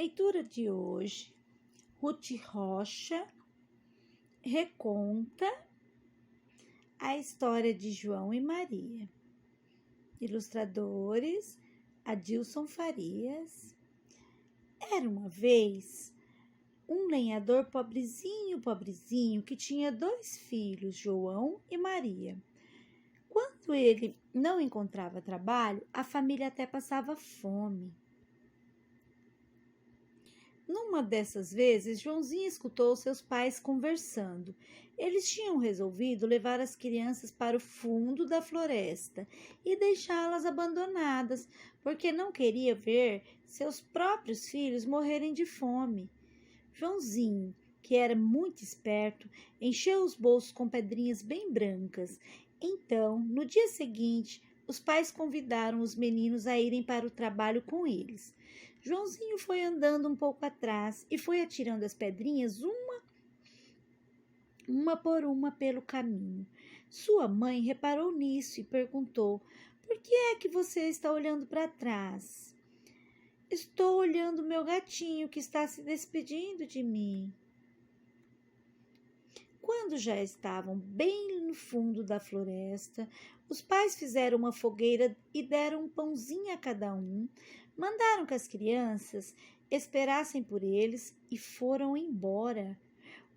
Leitura de hoje, Ruth Rocha reconta a história de João e Maria. Ilustradores, Adilson Farias. Era uma vez um lenhador pobrezinho, que tinha 2 filhos, João e Maria. Quando ele não encontrava trabalho, a família até passava fome. Numa dessas vezes, Joãozinho escutou seus pais conversando. Eles tinham resolvido levar as crianças para o fundo da floresta e deixá-las abandonadas, porque não queria ver seus próprios filhos morrerem de fome. Joãozinho, que era muito esperto, encheu os bolsos com pedrinhas bem brancas. Então, no dia seguinte, os pais convidaram os meninos a irem para o trabalho com eles. Joãozinho foi andando um pouco atrás e foi atirando as pedrinhas uma por uma pelo caminho. Sua mãe reparou nisso e perguntou: "Por que é que você está olhando para trás?" "Estou olhando meu gatinho que está se despedindo de mim." Quando já estavam bem no fundo da floresta, os pais fizeram uma fogueira e deram um pãozinho a cada um, mandaram que as crianças esperassem por eles e foram embora.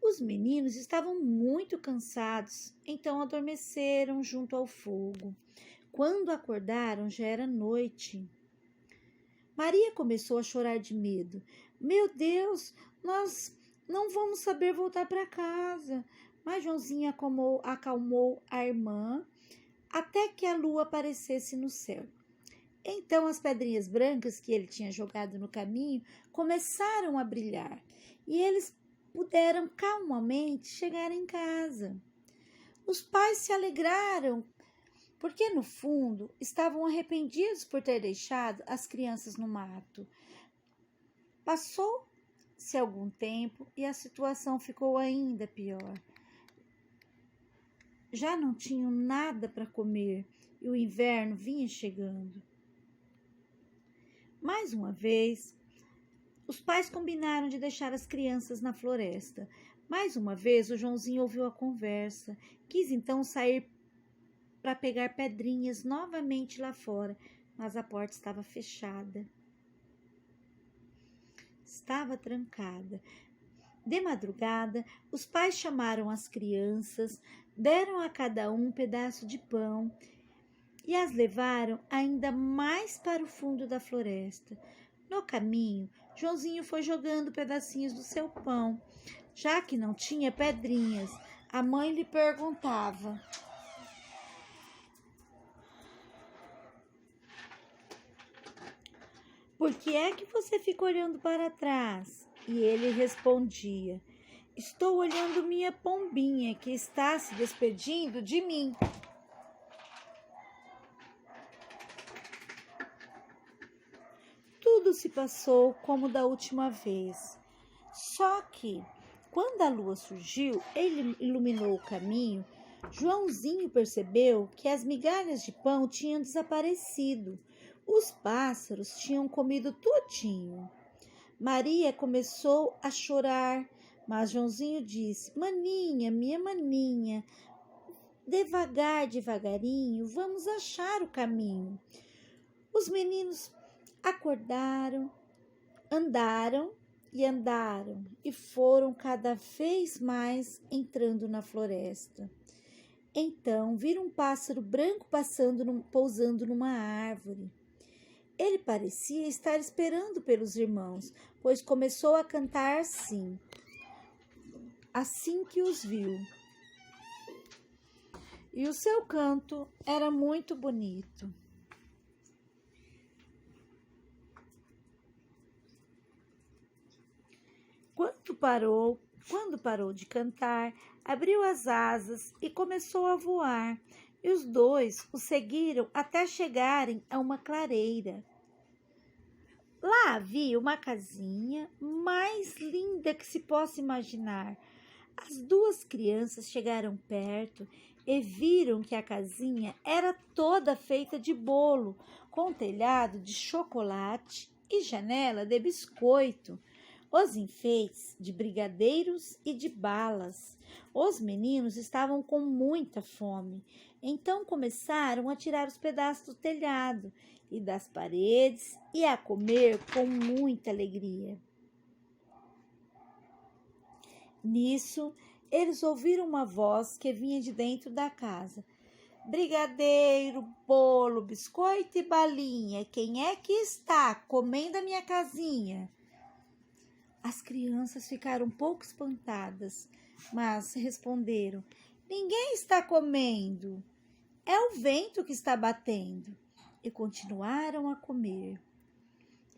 Os meninos estavam muito cansados, então adormeceram junto ao fogo. Quando acordaram, já era noite. Maria começou a chorar de medo. "Meu Deus, nós não vamos saber voltar para casa." Mas Joãozinho acalmou a irmã até que a lua aparecesse no céu. Então as pedrinhas brancas que ele tinha jogado no caminho começaram a brilhar e eles puderam calmamente chegar em casa. Os pais se alegraram porque no fundo estavam arrependidos por ter deixado as crianças no mato. Passou-se algum tempo e a situação ficou ainda pior. Já não tinham nada para comer e o inverno vinha chegando. Mais uma vez, os pais combinaram de deixar as crianças na floresta. Mais uma vez, o Joãozinho ouviu a conversa. Quis então sair para pegar pedrinhas novamente lá fora, mas a porta estava fechada. Estava trancada. De madrugada, os pais chamaram as crianças, deram a cada um pedaço de pão e as levaram ainda mais para o fundo da floresta. No caminho, Joãozinho foi jogando pedacinhos do seu pão. Já que não tinha pedrinhas, a mãe lhe perguntava: "Por que é que você fica olhando para trás?" E ele respondia: "Estou olhando minha pombinha que está se despedindo de mim." Tudo se passou como da última vez. Só que, quando a lua surgiu, ele iluminou o caminho. Joãozinho percebeu que as migalhas de pão tinham desaparecido. Os pássaros tinham comido tudinho. Maria começou a chorar, mas Joãozinho disse: "Maninha, minha maninha, devagarinho, vamos achar o caminho." Os meninos acordaram, andaram e foram cada vez mais entrando na floresta. Então viram um pássaro branco pousando numa árvore. Ele parecia estar esperando pelos irmãos, pois começou a cantar assim que os viu. E o seu canto era muito bonito. Quando parou de cantar, abriu as asas e começou a voar. E os 2 o seguiram até chegarem a uma clareira. Lá havia uma casinha mais linda que se possa imaginar. As 2 crianças chegaram perto e viram que a casinha era toda feita de bolo, com telhado de chocolate e janela de biscoito, os enfeites de brigadeiros e de balas. Os meninos estavam com muita fome, então começaram a tirar os pedaços do telhado e das paredes e a comer com muita alegria. Nisso, eles ouviram uma voz que vinha de dentro da casa. Brigadeiro, bolo, biscoito e balinha, quem é que está comendo a minha casinha? As crianças ficaram um pouco espantadas, mas responderam: ninguém está comendo, é o vento que está batendo. E continuaram a comer.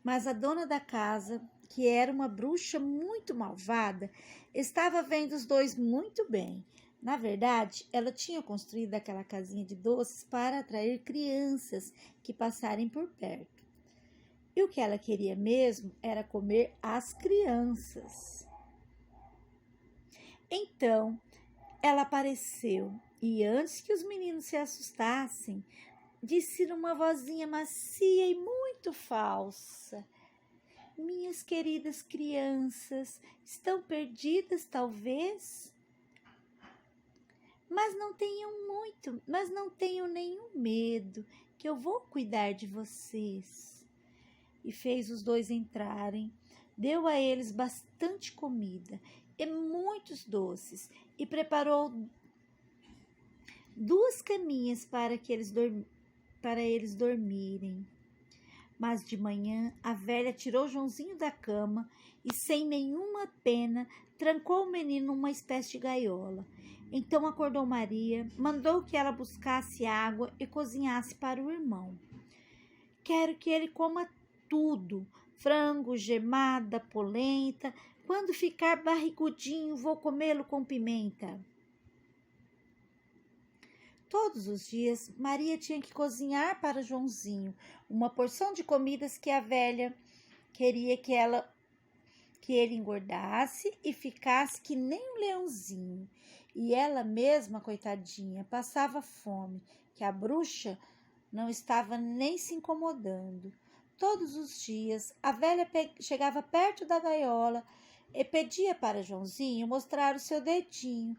Mas a dona da casa, que era uma bruxa muito malvada, estava vendo os dois muito bem. Na verdade, ela tinha construído aquela casinha de doces para atrair crianças que passarem por perto. E o que ela queria mesmo era comer as crianças. Então, ela apareceu e antes que os meninos se assustassem, disse numa vozinha macia e muito falsa: minhas queridas crianças, estão perdidas talvez? Mas não tenham nenhum medo, que eu vou cuidar de vocês. E fez os dois entrarem, deu a eles bastante comida e muitos doces e preparou 2 caminhas para eles dormirem. Mas de manhã a velha tirou Joãozinho da cama e, sem nenhuma pena, trancou o menino numa espécie de gaiola. Então acordou Maria, mandou que ela buscasse água e cozinhasse para o irmão. Quero que ele coma tudo, frango, gemada, polenta. Quando ficar barrigudinho, vou comê-lo com pimenta. Todos os dias, Maria tinha que cozinhar para Joãozinho uma porção de comidas que a velha queria que ele engordasse e ficasse que nem um leãozinho. E ela mesma, coitadinha, passava fome, que a bruxa não estava nem se incomodando. Todos os dias, a velha chegava perto da gaiola e pedia para Joãozinho mostrar o seu dedinho.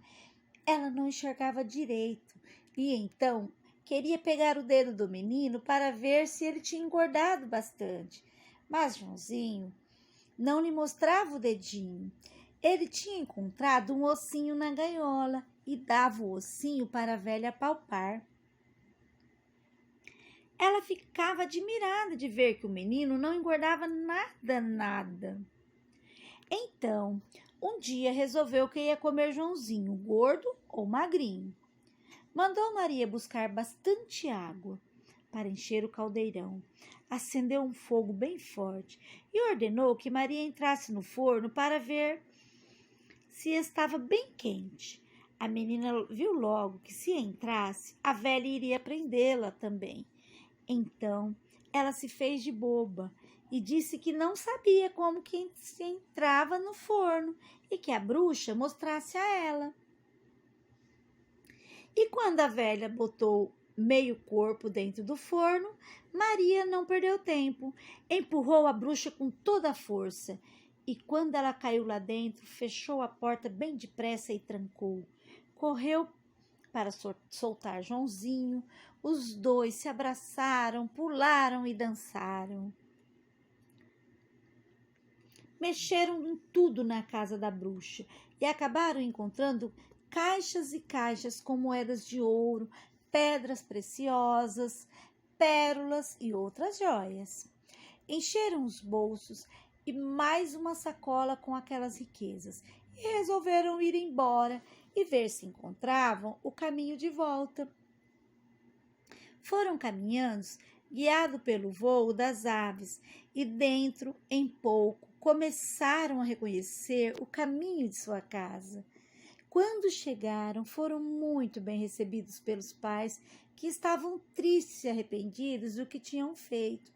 Ela não enxergava direito e então queria pegar o dedo do menino para ver se ele tinha engordado bastante. Mas Joãozinho não lhe mostrava o dedinho. Ele tinha encontrado um ossinho na gaiola e dava o ossinho para a velha palpar. Ela ficava admirada de ver que o menino não engordava nada. Então, um dia resolveu que ia comer Joãozinho, gordo ou magrinho. Mandou Maria buscar bastante água para encher o caldeirão. Acendeu um fogo bem forte e ordenou que Maria entrasse no forno para ver se estava bem quente. A menina viu logo que, se entrasse, a velha iria prendê-la também. Então, ela se fez de boba e disse que não sabia como que se entrava no forno e que a bruxa mostrasse a ela. E quando a velha botou meio corpo dentro do forno, Maria não perdeu tempo, empurrou a bruxa com toda a força. E quando ela caiu lá dentro, fechou a porta bem depressa e trancou. Correu para soltar Joãozinho. Os dois se abraçaram, pularam e dançaram. Mexeram em tudo na casa da bruxa e acabaram encontrando caixas e caixas com moedas de ouro, pedras preciosas, pérolas e outras joias. Encheram os bolsos e mais uma sacola com aquelas riquezas e resolveram ir embora e ver se encontravam o caminho de volta. Foram caminhando, guiados pelo voo das aves, e dentro, em pouco, começaram a reconhecer o caminho de sua casa. Quando chegaram, foram muito bem recebidos pelos pais, que estavam tristes e arrependidos do que tinham feito.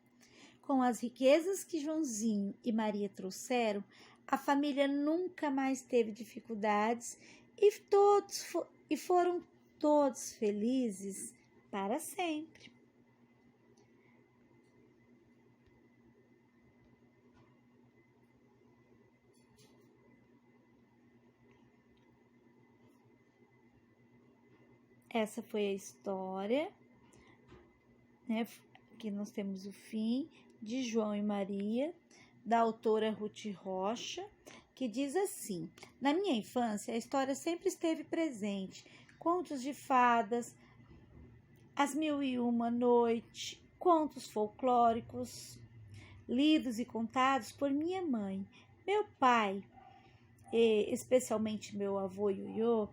Com as riquezas que Joãozinho e Maria trouxeram, a família nunca mais teve dificuldades e foram todos felizes para sempre. essa foi a história, né? Aqui nós temos o fim de João e Maria, da autora Ruth Rocha, que diz assim: na minha infância, a história sempre esteve presente. Contos de fadas, As Mil e Uma Noites, contos folclóricos, lidos e contados por minha mãe. Meu pai, especialmente meu avô Ioiô,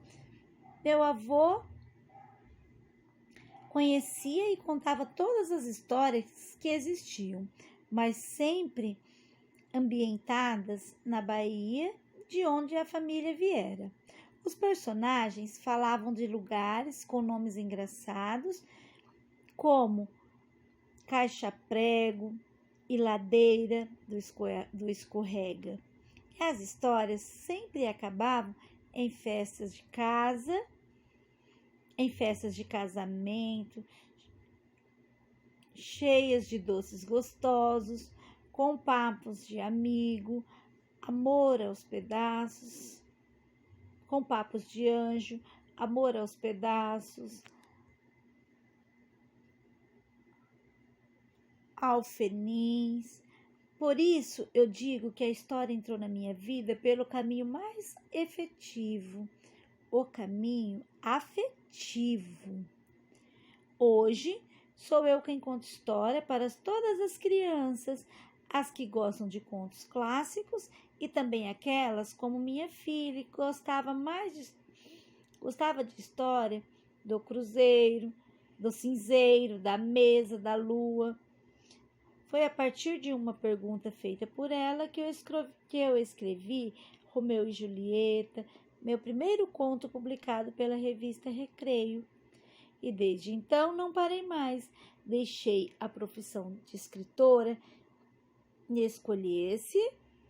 meu avô conhecia e contava todas as histórias que existiam, mas sempre ambientadas na Bahia, de onde a família viera. Os personagens falavam de lugares com nomes engraçados, como Caixa Prego e Ladeira do Escorrega. E as histórias sempre acabavam em festas de casa, em festas de casamento, cheias de doces gostosos, com papos de amigo, amor aos pedaços, com papos de anjo, amor aos pedaços, alfenins. Por isso eu digo que a história entrou na minha vida pelo caminho mais efetivo, o caminho afetivo. Hoje sou eu quem conta história para todas as crianças, as que gostam de contos clássicos e também aquelas como minha filha, que gostava de história do cruzeiro, do cinzeiro, da mesa, da lua. Foi a partir de uma pergunta feita por ela que eu escrevi Romeu e Julieta, meu primeiro conto publicado pela revista Recreio. E desde então não parei mais. Deixei a profissão de escritora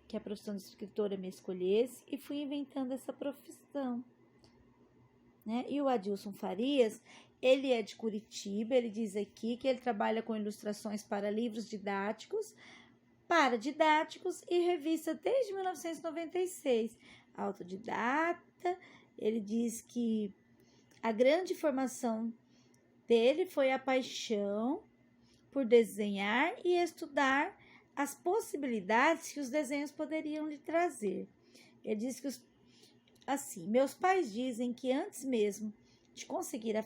que a profissão de escritora me escolhesse, e fui inventando essa profissão, né? E o Adilson Farias, ele é de Curitiba, ele diz aqui que ele trabalha com ilustrações para livros didáticos, e revista desde 1996. Autodidata, ele diz que a grande formação dele foi a paixão por desenhar e estudar as possibilidades que os desenhos poderiam lhe trazer. Ele diz que, meus pais dizem que antes mesmo de conseguir a